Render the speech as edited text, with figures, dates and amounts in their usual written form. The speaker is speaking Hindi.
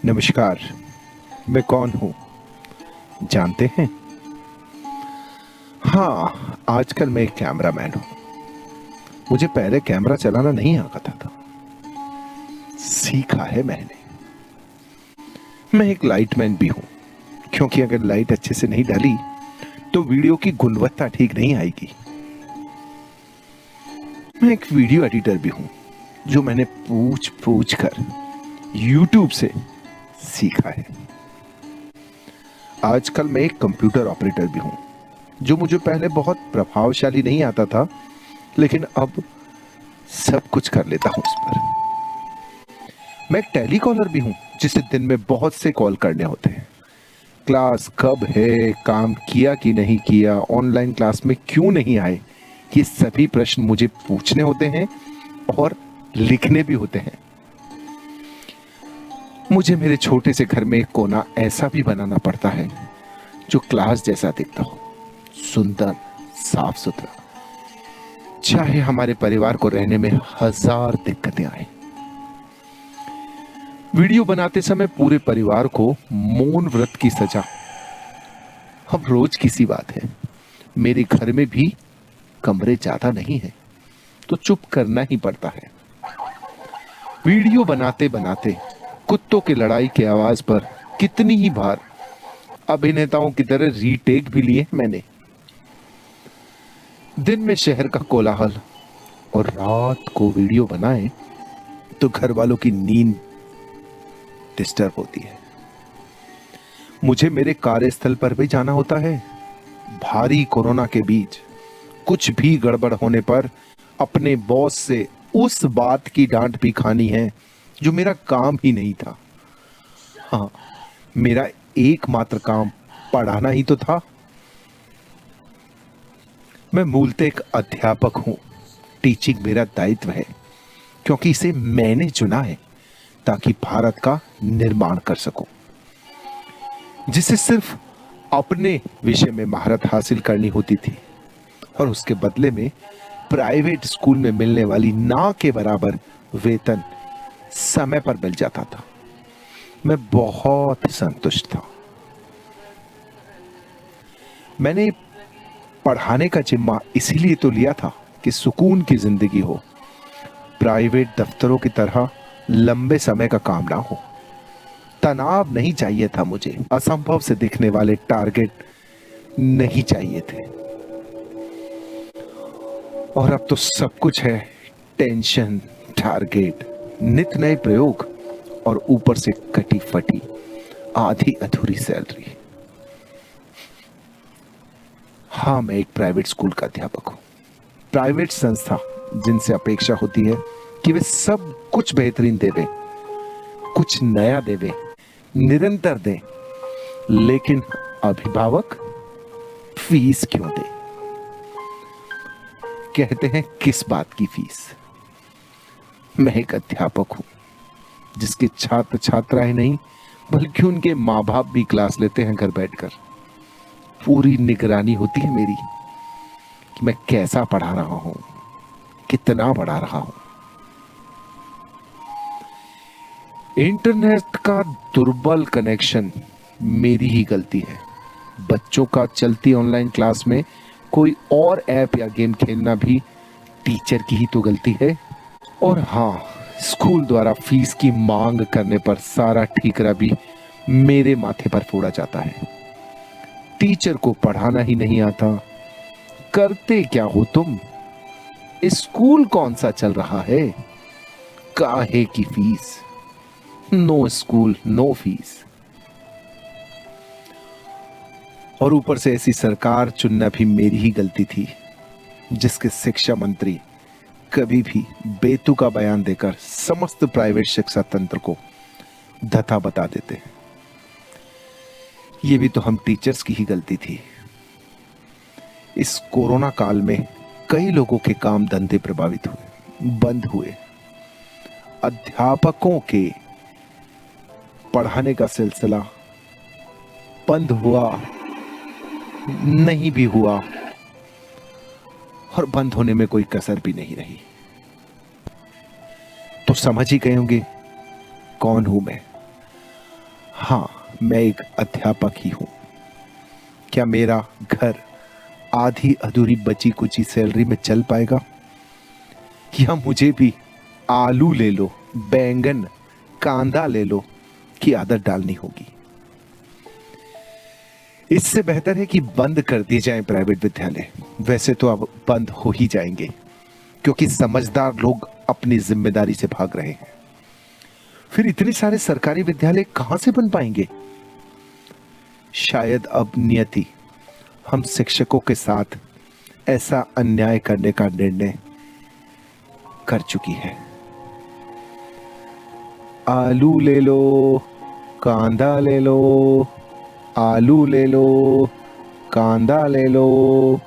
नमस्कार। मैं कौन हूं जानते हैं? हाँ, आजकल मैं एक कैमरामैन हूं। मुझे पहले कैमरा चलाना नहीं आता था। सीखा है मैंने। मैं एक लाइटमैन भी हूं, क्योंकि अगर लाइट अच्छे से नहीं डाली तो वीडियो की गुणवत्ता ठीक नहीं आएगी। मैं एक वीडियो एडिटर भी हूं, जो मैंने पूछ पूछ कर YouTube से सीखा है। आजकल मैं एक कंप्यूटर ऑपरेटर भी हूं, जो मुझे पहले बहुत प्रभावशाली नहीं आता था, लेकिन अब सब कुछ कर लेता हूं उस पर। मैं एक टेलीकॉलर भी हूं, जिसे दिन में बहुत से कॉल करने होते हैं। क्लास कब है, काम किया कि नहीं किया, ऑनलाइन क्लास में क्यों नहीं आए, ये सभी प्रश्न मुझे पूछने होते हैं और लिखने भी होते हैं। मुझे मेरे छोटे से घर में एक कोना ऐसा भी बनाना पड़ता है जो क्लास जैसा दिखता हो, सुंदर, साफ सुथरा, चाहे हमारे परिवार को रहने में 1000 दिक्कतें आए। वीडियो बनाते समय पूरे परिवार को मौन व्रत की सजा अब रोज की सी बात है। मेरे घर में भी कमरे ज्यादा नहीं है, तो चुप करना ही पड़ता है। वीडियो बनाते बनाते कुत्तों की लड़ाई की आवाज पर कितनी ही बार अभिनेताओं की तरह रीटेक भी लिए मैंने। दिन में शहर का कोलाहल और रात को वीडियो बनाए तो घर वालों की नींद डिस्टर्ब होती है। मुझे मेरे कार्यस्थल पर भी जाना होता है। भारी कोरोना के बीच कुछ भी गड़बड़ होने पर अपने बॉस से उस बात की डांट भी खानी है जो मेरा काम ही नहीं था। हाँ, मेरा एकमात्र काम पढ़ाना ही तो था। मैं मूलतः एक अध्यापक हूं। टीचिंग मेरा दायित्व है, क्योंकि इसे मैंने चुना है ताकि भारत का निर्माण कर सकूं, जिसे सिर्फ अपने विषय में महारत हासिल करनी होती थी और उसके बदले में प्राइवेट स्कूल में मिलने वाली ना के बराबर वेतन समय पर मिल जाता था। मैं बहुत संतुष्ट था। मैंने पढ़ाने का जिम्मा इसीलिए तो लिया था कि सुकून की जिंदगी हो, प्राइवेट दफ्तरों की तरह लंबे समय का काम ना हो। तनाव नहीं चाहिए था मुझे, असंभव से दिखने वाले टारगेट नहीं चाहिए थे। और अब तो सब कुछ है, टेंशन, टारगेट, नित नए प्रयोग और ऊपर से कटी फटी आधी अधूरी सैलरी। हाँ, मैं एक प्राइवेट स्कूल का अध्यापक हूं। प्राइवेट संस्था जिनसे अपेक्षा होती है कि वे सब कुछ बेहतरीन देवे, कुछ नया देवे, निरंतर दें, लेकिन अभिभावक फीस क्यों दे? कहते हैं किस बात की फीस? मैं एक अध्यापक हूं, जिसके छात्र छात्राएं नहीं बल्कि उनके मां बाप भी क्लास लेते हैं घर बैठकर। पूरी निगरानी होती है मेरी कि मैं कैसा पढ़ा रहा हूं, कितना पढ़ा रहा हूं। इंटरनेट का दुर्बल कनेक्शन मेरी ही गलती है। बच्चों का चलती ऑनलाइन क्लास में कोई और ऐप या गेम खेलना भी टीचर की ही तो गलती है। और हाँ, स्कूल द्वारा फीस की मांग करने पर सारा ठीकरा भी मेरे माथे पर फोड़ा जाता है। टीचर को पढ़ाना ही नहीं आता। करते क्या हो तुम? स्कूल कौन सा चल रहा है? काहे की fees? No school no fees. और ऊपर से ऐसी सरकार चुनना भी मेरी ही गलती थी, जिसके शिक्षा मंत्री कभी भी बेतुका बयान देकर समस्त प्राइवेट शिक्षा तंत्र को धता बता देते हैं। ये भी तो हम टीचर्स की ही गलती थी। इस कोरोना काल में कई लोगों के काम धंधे प्रभावित हुए, बंद हुए। अध्यापकों के पढ़ाने का सिलसिला बंद हुआ, नहीं भी हुआ, और बंद होने में कोई कसर भी नहीं रही। तो समझ ही गए होंगे कौन हूं मैं। हाँ, मैं एक अध्यापक ही हूं। क्या मेरा घर आधी अधूरी बची कुची सैलरी में चल पाएगा? या मुझे भी आलू ले लो, बैंगन, कांदा ले लो की आदत डालनी होगी? इससे बेहतर है कि बंद कर दिए जाएं प्राइवेट विद्यालय। वैसे तो अब बंद हो ही जाएंगे, क्योंकि समझदार लोग अपनी जिम्मेदारी से भाग रहे हैं। फिर इतने सारे सरकारी विद्यालय कहां से बन पाएंगे? शायद अब नियति हम शिक्षकों के साथ ऐसा अन्याय करने का निर्णय कर चुकी है। आलू ले लो, कांदा ले लो, आलू ले लो, कांदा ले लो।